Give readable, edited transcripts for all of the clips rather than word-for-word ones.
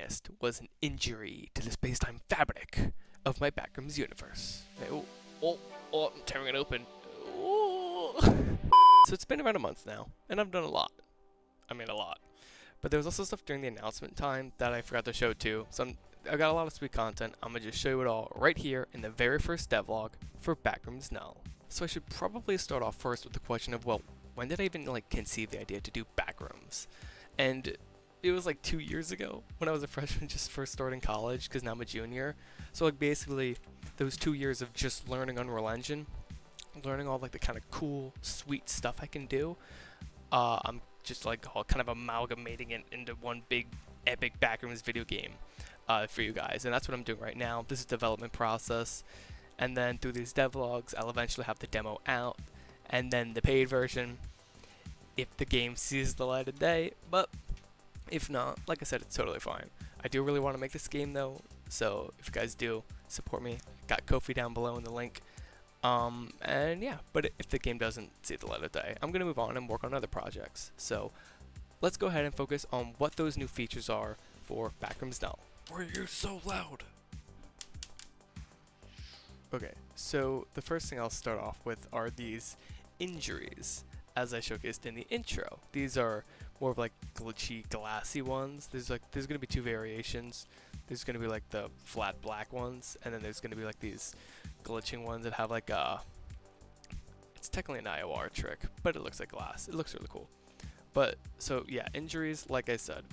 missed was an injury to the space-time fabric of my Backrooms universe. Oh, I'm tearing it open. Oh. So it's been around a month now, and I've done a lot. I mean, a lot. But there was also stuff during the announcement time that I forgot to show too. So I got a lot of sweet content. I'm gonna just show you it all right here in the very first devlog for Backrooms Null. So I should probably start off first with the question of, well, when did I even conceive the idea to do Backrooms? And it was 2 years ago when I was a freshman, just first starting college, because now I'm a junior. So basically those 2 years of just learning Unreal Engine, learning all the kind of cool, sweet stuff I can do, I'm just all kind of amalgamating it into one big epic Backrooms video game for you guys. And that's what I'm doing right now. This is development process. And then through these devlogs, I'll eventually have the demo out, and then the paid version if the game sees the light of day. But if not, like I said, it's totally fine. I do really want to make this game though, so if you guys do support me, got Ko-fi down below in the link. And yeah, but if the game doesn't see the light of day, I'm gonna move on and work on other projects. So let's go ahead and focus on what those new features are for Backrooms Null. Why are you so loud? Okay, so the first thing I'll start off with are these injuries, as I showcased in the intro. These are more of glitchy, glassy ones. There's gonna be two variations. There's gonna be the flat black ones, and then there's gonna be these glitching ones that have it's technically an IOR trick, but it looks like glass. It looks really cool. But so yeah, injuries, like I said,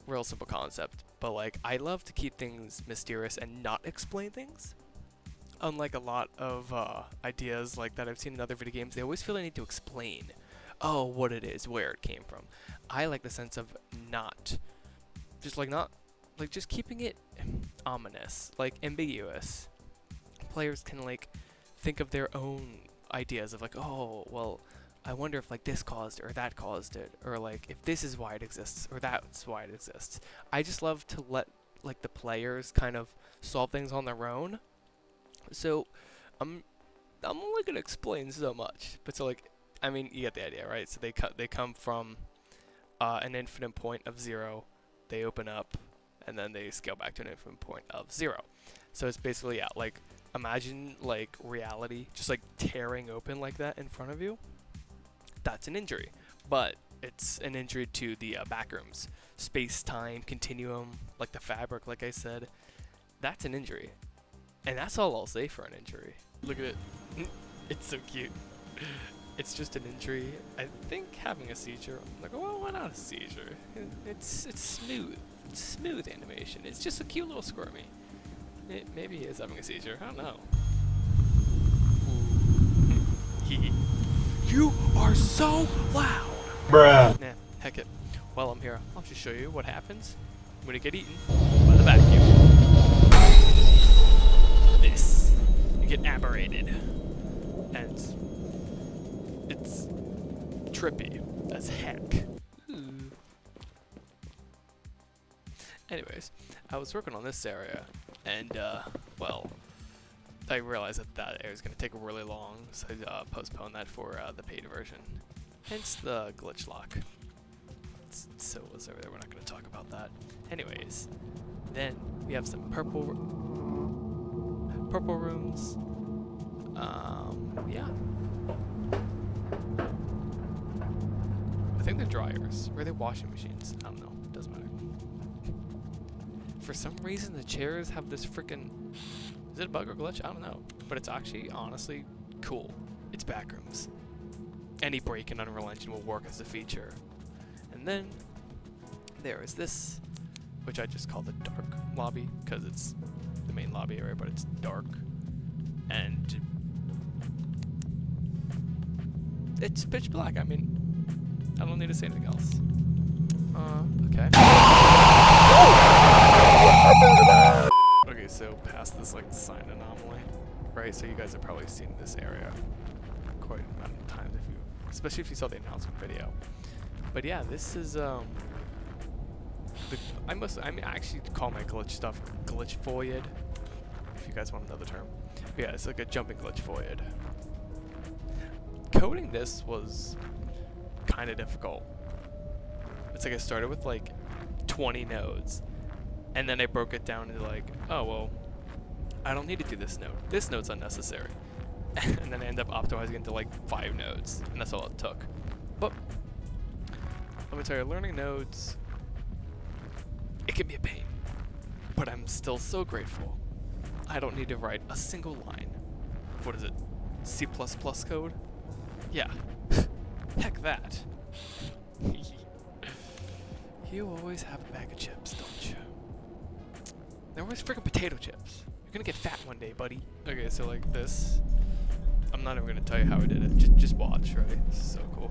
real simple concept. But I love to keep things mysterious and not explain things. Unlike a lot of ideas that I've seen in other video games, they always feel they need to explain, what it is, where it came from. I like the sense of just keeping it ominous, ambiguous. Players can think of their own ideas of oh, well, I wonder if this caused it or that caused it, or if this is why it exists or that's why it exists. I just love to let the players kind of solve things on their own. So I'm only gonna explain so much, but I mean, you get the idea, right? So they come from an infinite point of 0, they open up, and then they scale back to an infinite point of 0. So it's basically imagine reality just tearing open like that in front of you. That's an injury, but it's an injury to the Backrooms space-time continuum, the fabric, like I said. That's an injury. And that's all I'll say for an injury. Look at it. It's so cute. It's just an injury. I think having a seizure, I'm well, why not a seizure? It's smooth. It's smooth animation. It's just a cute little squirmy. Maybe he is having a seizure. I don't know. You are so loud! Bruh. Nah, heck it. While I'm here, I'll just show you what happens when you get eaten by the vacuum. You get aberrated, and it's trippy as heck. Ooh. Anyways, I was working on this area, and well, I realized that area is going to take really long, so I postponed that for the paid version. Hence the glitch lock. So what's over there? We're not going to talk about that. Anyways, then we have some purple rooms. Yeah. I think they're dryers. Or are they washing machines? I don't know. Doesn't matter. For some reason, the chairs have this freaking... Is it a bug or glitch? I don't know. But it's actually, honestly, cool. It's Backrooms. Any break in Unreal Engine will work as a feature. And then, there is this, which I just call the dark lobby, because it's the main lobby area, but it's dark. And it's pitch black. I mean, I don't need to say anything else. Okay. Okay, so past this sign anomaly, right? So you guys have probably seen this area quite a amount of times, especially if you saw the announcement video. But yeah, this is I actually call my glitch stuff glitch void, if you guys want another term. But yeah, it's a jumping glitch void. Coding this was kind of difficult. It's I started with 20 nodes, And then I broke it down into like, oh, well, I don't need to do this node. This node's unnecessary. And then I end up optimizing into like 5 nodes, and that's all it took. But let me tell you, learning nodes, it can be a pain, but I'm still so grateful. I don't need to write a single line. What is it? C++ code? Yeah. Heck that. You always have a bag of chips, don't you? They're always freaking potato chips. You're gonna get fat one day, buddy. Okay, so like this. I'm not even gonna tell you how I did it. Just watch, right? This is so cool.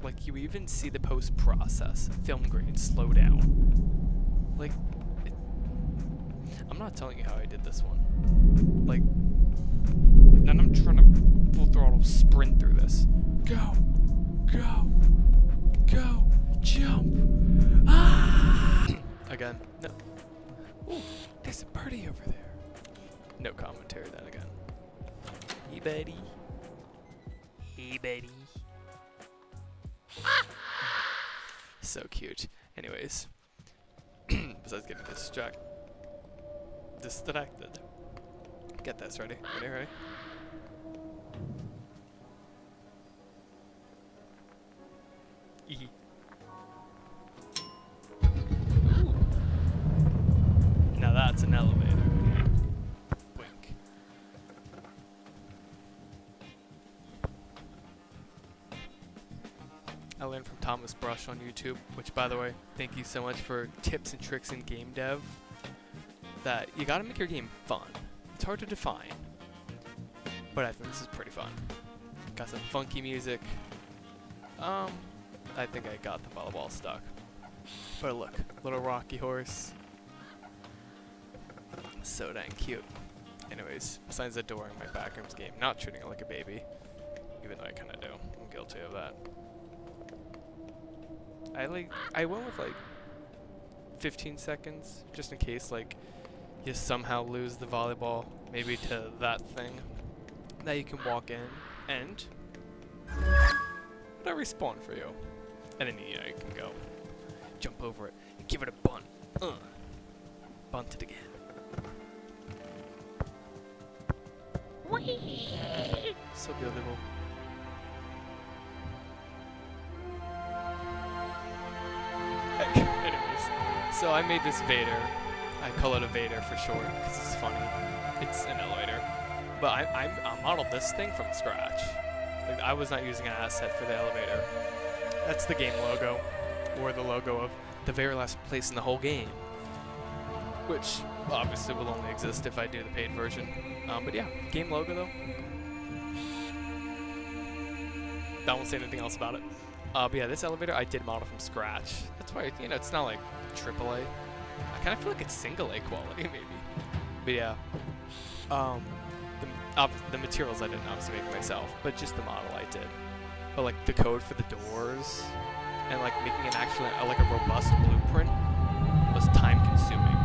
Like, you even see the post-process film grain slow down. Like, I'm not telling you how I did this one. Like, and I'm trying to full throttle sprint through this. Go, go, go, jump. Ah! Again, no. Ooh, there's a birdie over there. No commentary then again. Hey, buddy. Hey, buddy. So cute. Anyways, besides getting distracted. Get this, ready? Ready? Now that's an elevator. Wink. I learned from Thomas Brush on YouTube, which, by the way, thank you so much for tips and tricks in game dev. That you gotta make your game fun. It's hard to define, but I think this is pretty fun. Got some funky music. I think I got the volleyball stuck. But look, little rocky horse. So dang cute. Anyways, besides adoring my Backrooms game, not treating it like a baby, even though I kinda do. I'm guilty of that. I went with like 15 seconds, just in case like you somehow lose the volleyball, maybe to that thing that you can walk in and it'll respawn for you. And then you can go jump over it and give it a bunt. Bunt it again. So beautiful. Anyways, so I made this Vader. I call it a Vader for short because it's funny. It's an elevator. But I modeled this thing from scratch. Like, I was not using an asset for the elevator. That's the game logo, or the logo of the very last place in the whole game. Which obviously will only exist if I do the paid version. But yeah, game logo though. I won't say anything else about it. But yeah, this elevator I did model from scratch. That's why, you know, it's not like AAA. I kind of feel like it's single A quality, maybe. But yeah, the materials I didn't obviously make myself, but just the model I did. But like the code for the doors and like making it actually like a robust blueprint was time consuming.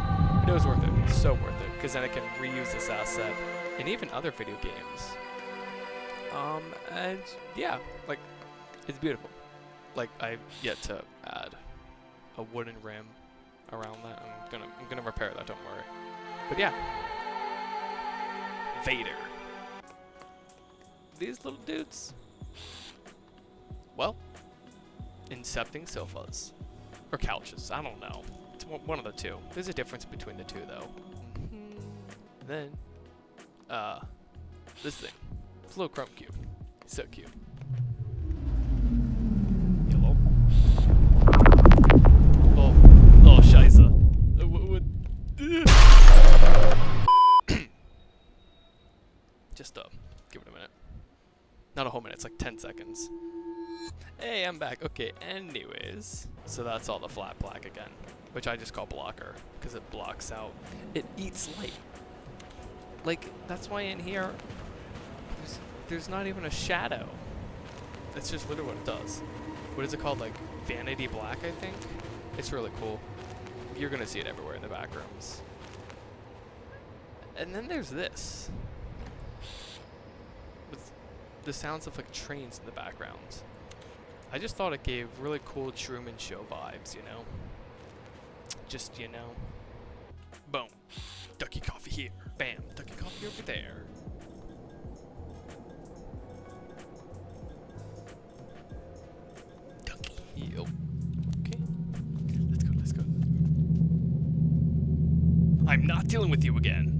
But it was worth it, so worth it, because then I can reuse this asset in even other video games. And yeah, like, it's beautiful. Like, I've yet to add a wooden rim around that. I'm gonna repair that, don't worry. But yeah, Vader. These little dudes, well, incepting sofas or couches. I don't know. It's one of the two. There's a difference between the two, though. Then, this thing. It's a little chrome cube. So cute. Yellow. Oh, scheisse. Just, give it a minute. Not a whole minute, it's like 10 seconds. Hey, I'm back. Okay, anyways. So that's all the flat black again, which I just call blocker, because it blocks out. It eats light. Like, that's why in here, there's not even a shadow. That's just literally what it does. What is it called? Like, vanity black, I think? It's really cool. You're gonna see it everywhere in the Backrooms. And then there's this. With the sounds of like trains in the background. I just thought it gave really cool Truman Show vibes, you know? Just, you know. Boom. Ducky coffee here. Bam. Ducky coffee over there. Ducky. Yo. Okay. Let's go. I'm not dealing with you again.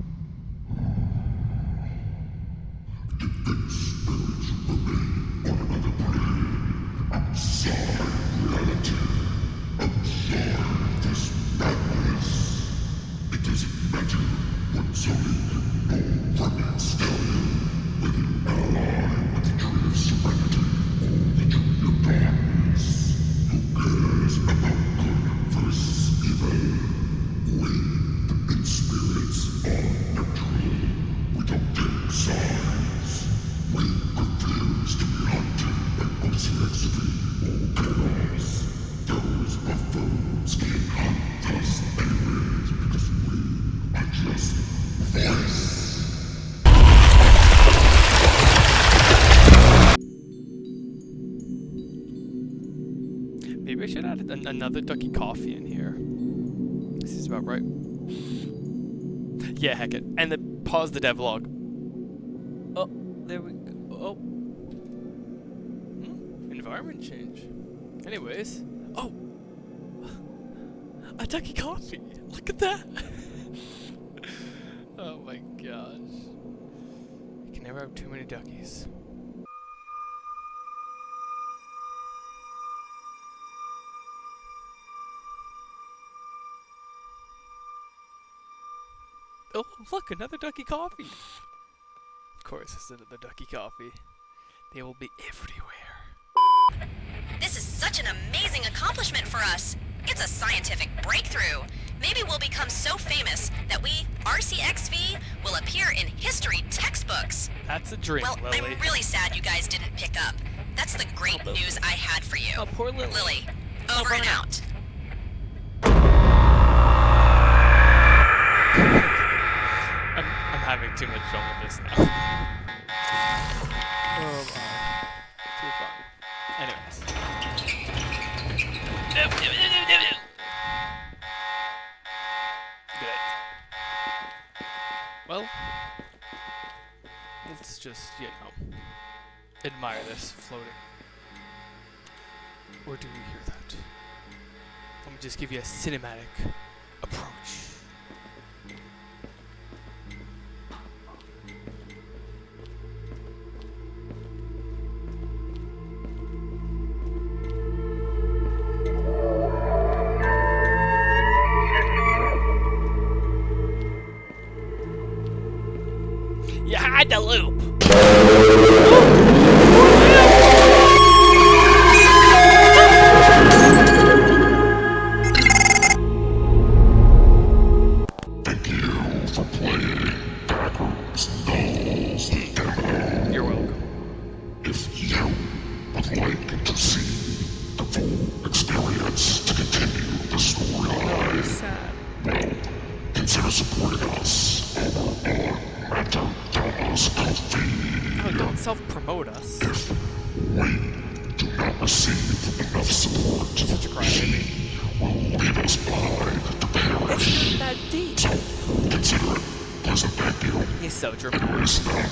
Maybe I should add another ducky coffee in here. This is about right. Yeah, heck it. And then pause the devlog. Oh, there we go. Oh. Environment change. Anyways. Oh! A ducky coffee! Look at that! Oh my gosh. You can never have too many duckies. Oh, look, another ducky coffee! Of course, it's another ducky coffee. They will be everywhere. This is such an amazing accomplishment for us. It's a scientific breakthrough. Maybe we'll become so famous that we, RCXV, will appear in history textbooks. That's a dream, well, Lily. I'm really sad you guys didn't pick up. That's the great news I had for you. Oh, poor Lily. Lily, over and out. I'm having too much fun with this now. Oh my. Too fun. Anyways. Good. Well, let's just, you know, admire this floating. Or do we hear that? Let me just give you a cinematic approach. You had the loop. Thank you for playing Backrooms Dolls Demo. You're welcome. If you would like to see the full experience to continue the storyline, Sad. well, consider supporting us over on Random Thomas Coffee. Oh, don't self-promote us. If we do not receive enough support, Such a crybaby. he will leave us behind to perish. It's not that deep. So, consider it pleasant thank you. He's so dramatic. Anyways, now,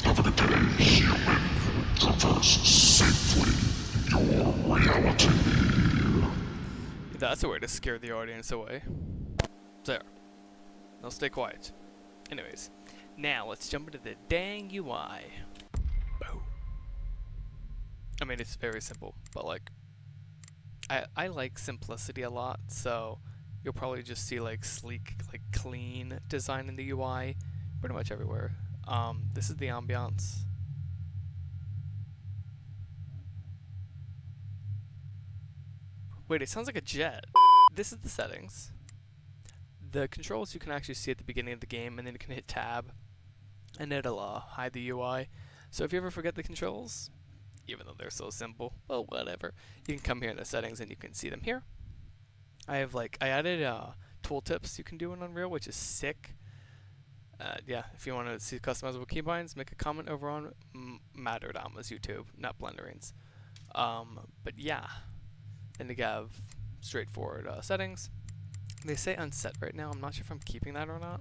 have a good day, human. Traverse safely in your reality. That's a way to scare the audience away. There. Now stay quiet. Anyways, now let's jump into the dang UI. Boom. I mean, it's very simple, but like, I like simplicity a lot, so you'll probably just see like sleek, like clean design in the UI pretty much everywhere. This is the ambiance. Wait, it sounds like a jet. This is the settings. The controls you can actually see at the beginning of the game, and then you can hit tab, and it'll hide the UI. So if you ever forget the controls, even though they're so simple, well, whatever, you can come here in the settings and you can see them here. I added tooltips you can do in Unreal, which is sick. Yeah, if you want to see customizable keybinds, make a comment over on Matterdama's YouTube, not Blenderings. But yeah, then you have straightforward settings. They say unset right now. I'm not sure if I'm keeping that or not.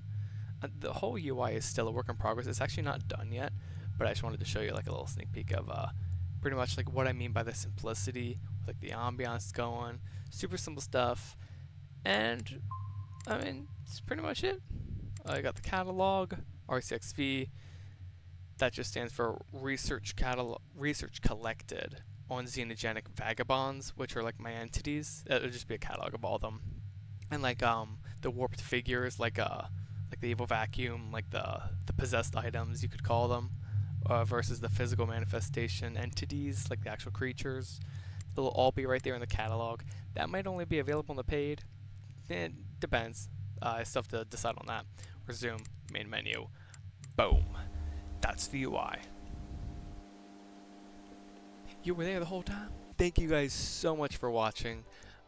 The whole UI is still a work in progress. It's actually not done yet, but I just wanted to show you like a little sneak peek of pretty much like what I mean by the simplicity, with, like the ambiance going, super simple stuff, and I mean it's pretty much it. I got the catalog, RCXV. That just stands for research collected on xenogenic vagabonds, which are like my entities. It'll just be a catalog of all of them, and like the warped figures, like the evil vacuum, like the possessed items you could call them, versus the physical manifestation entities, like the actual creatures. It'll all be right there in the catalog. That might only be available in the paid. It depends. I still have to decide on that. Resume main menu. Boom. That's the UI. You were there the whole time? Thank you guys so much for watching.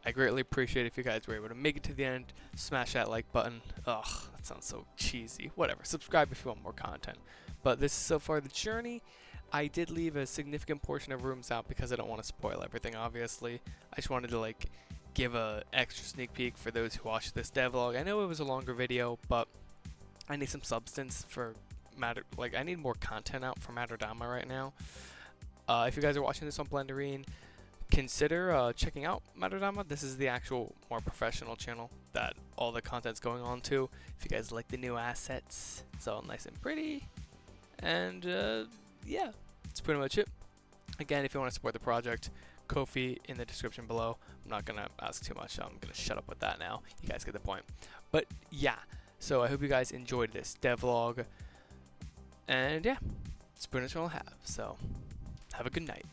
I greatly appreciate it if you guys were able to make it to the end. Smash that like button. Ugh, that sounds so cheesy. Whatever. Subscribe if you want more content. But this is so far the journey. I did leave a significant portion of rooms out because I don't want to spoil everything, obviously. I just wanted to like give a extra sneak peek for those who watched this devlog. I know it was a longer video, but I need some substance for Matter. Like I need more content out for Matterdama right now. If you guys are watching this on Blenderine, consider checking out Matterdama. This is the actual more professional channel that all the content's going on to. If you guys like the new assets, it's all nice and pretty. And yeah, that's pretty much it. Again, if you want to support the project, Ko-fi in the description below. I'm not going to ask too much. I'm going to shut up with that now. You guys get the point. But yeah, so I hope you guys enjoyed this devlog. And yeah, that's pretty much all I have. So have a good night.